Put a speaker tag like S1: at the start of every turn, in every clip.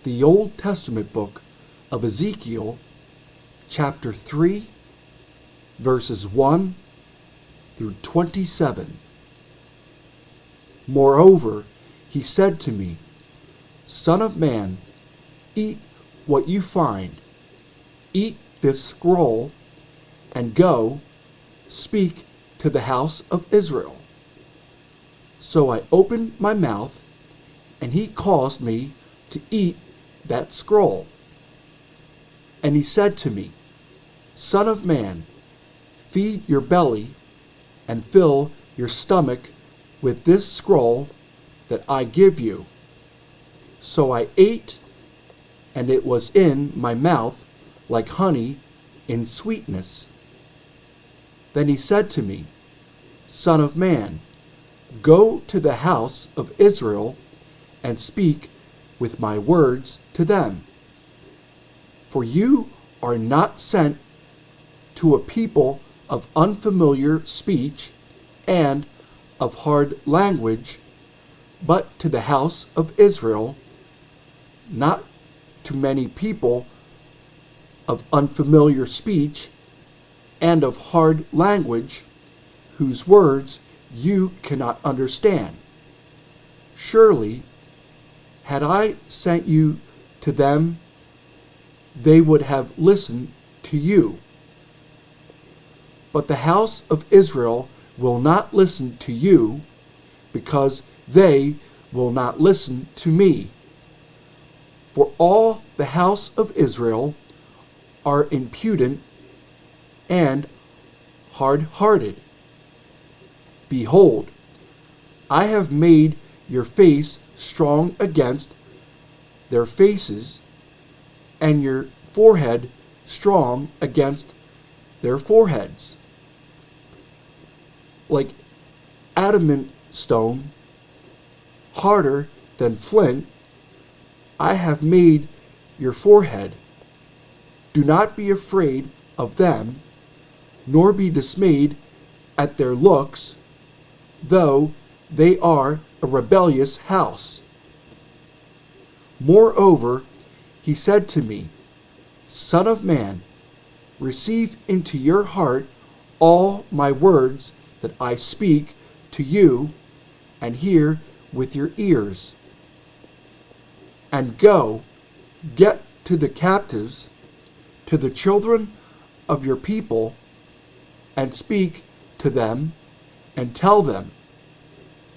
S1: the Old Testament book of Ezekiel, chapter 3, verses 1 through 27. Moreover, he said to me, Son of man, eat what you find, eat this scroll, and go, speak to the house of Israel. So I opened my mouth, and he caused me to eat that scroll. And he said to me, Son of man, feed your belly, and fill your stomach with this scroll that I give you. So I ate, and it was in my mouth like honey in sweetness. Then he said to me, Son of man, go to the house of Israel and speak with my words to them. For you are not sent to a people of unfamiliar speech and of hard language, but to the house of Israel, not to many people of unfamiliar speech and of hard language, whose words you cannot understand. Surely, had I sent you to them, they would have listened to you. But the house of Israel will not listen to you, because they will not listen to me. For all the house of Israel are impudent and hard-hearted. Behold, I have made your face strong against their faces, and your forehead strong against their foreheads. Like adamant stone, harder than flint, I have made your forehead. Do not be afraid of them, nor be dismayed at their looks, though they are a rebellious house. Moreover, he said to me, Son of man, receive into your heart all my words that I speak to you, and hear with your ears. And go, get to the captives, to the children of your people, and speak to them, and tell them,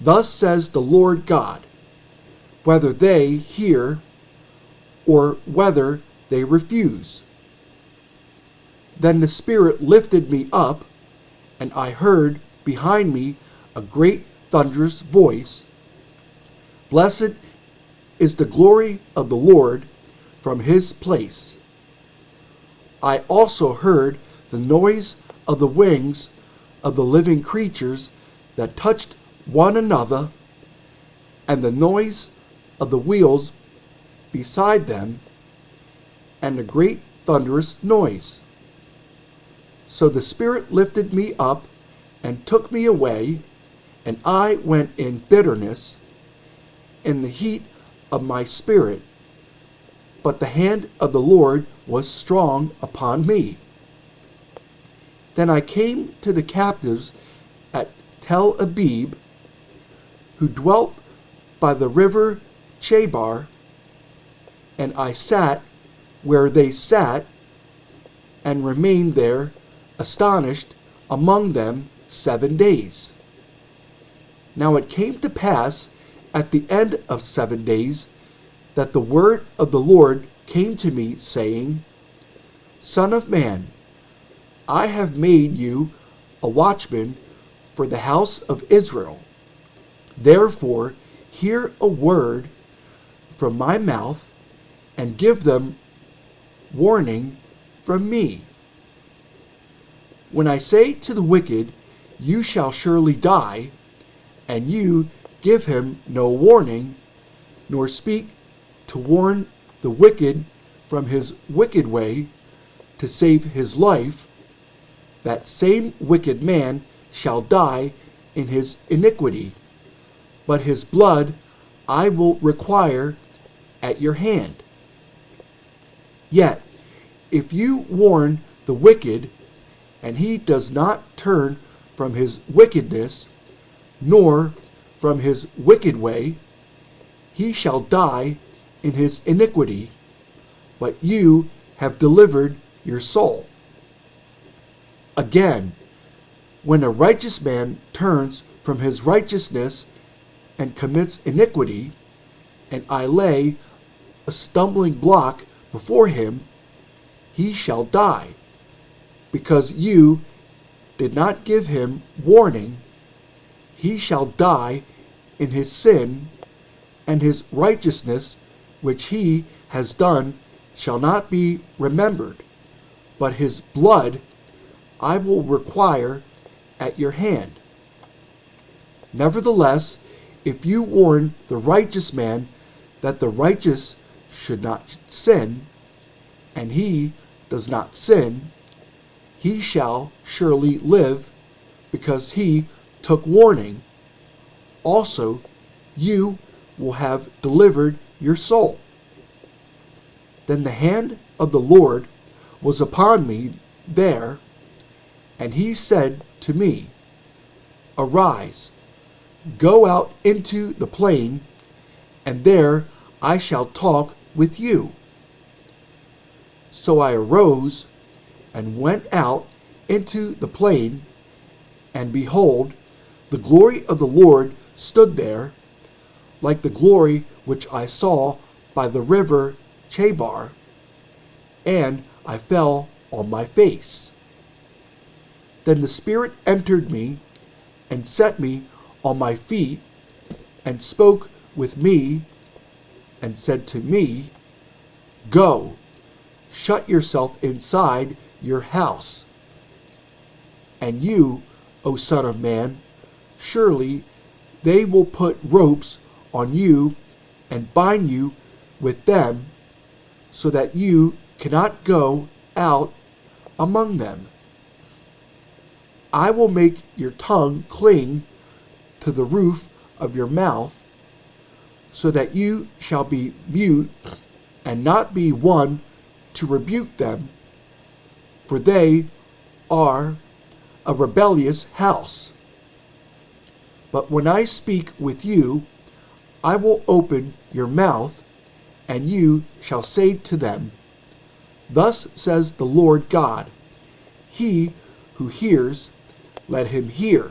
S1: Thus says the Lord God, whether they hear or whether they refuse. Then the Spirit lifted me up, and I heard behind me a great thunderous voice, Blessed is the glory of the Lord from his place. I also heard the noise of the wings of the living creatures that touched one another, and the noise of the wheels beside them, and a great thunderous noise. So the Spirit lifted me up and took me away, and I went in bitterness, in the heat of my spirit. But the hand of the Lord was strong upon me. Then I came to the captives at Tel Abib, who dwelt by the river Chebar, and I sat where they sat, and remained there, astonished, among them 7 days. Now it came to pass at the end of 7 days that the word of the Lord came to me, saying, Son of man, I have made you a watchman for the house of Israel. Therefore, hear a word from my mouth, and give them warning from me. When I say to the wicked, You shall surely die, and you give him no warning, nor speak to warn the wicked from his wicked way, to save his life, that same wicked man shall die in his iniquity, but his blood I will require at your hand. Yet, if you warn the wicked, and he does not turn from his wickedness, nor from his wicked way, he shall die in his iniquity, but you have delivered your soul. Again, when a righteous man turns from his righteousness and commits iniquity, and I lay a stumbling block before him, he shall die, because you did not give him warning. He shall die in his sin, and his righteousness which he has done shall not be remembered, but his blood I will require at your hand. Nevertheless, if you warn the righteous man that the righteous should not sin, and he does not sin, he shall surely live, because he took warning. Also, you will have delivered your soul. Then the hand of the Lord was upon me there, and he said to me, Arise, go out into the plain, and there I shall talk with you. So I arose and went out into the plain, and behold, the glory of the Lord stood there, like the glory which I saw by the river Chebar, and I fell on my face. Then the Spirit entered me, and set me on my feet, and spoke with me, and said to me, Go, shut yourself inside your house. And you, O Son of Man, surely they will put ropes on you and bind you with them, so that you cannot go out among them. I will make your tongue cling to the roof of your mouth, so that you shall be mute and not be one to rebuke them, for they are a rebellious house. But when I speak with you, I will open your mouth, and you shall say to them, Thus says the Lord God, He who hears, let him hear,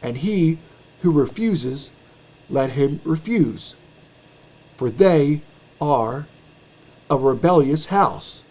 S1: and he who refuses, let him refuse, for they are a rebellious house.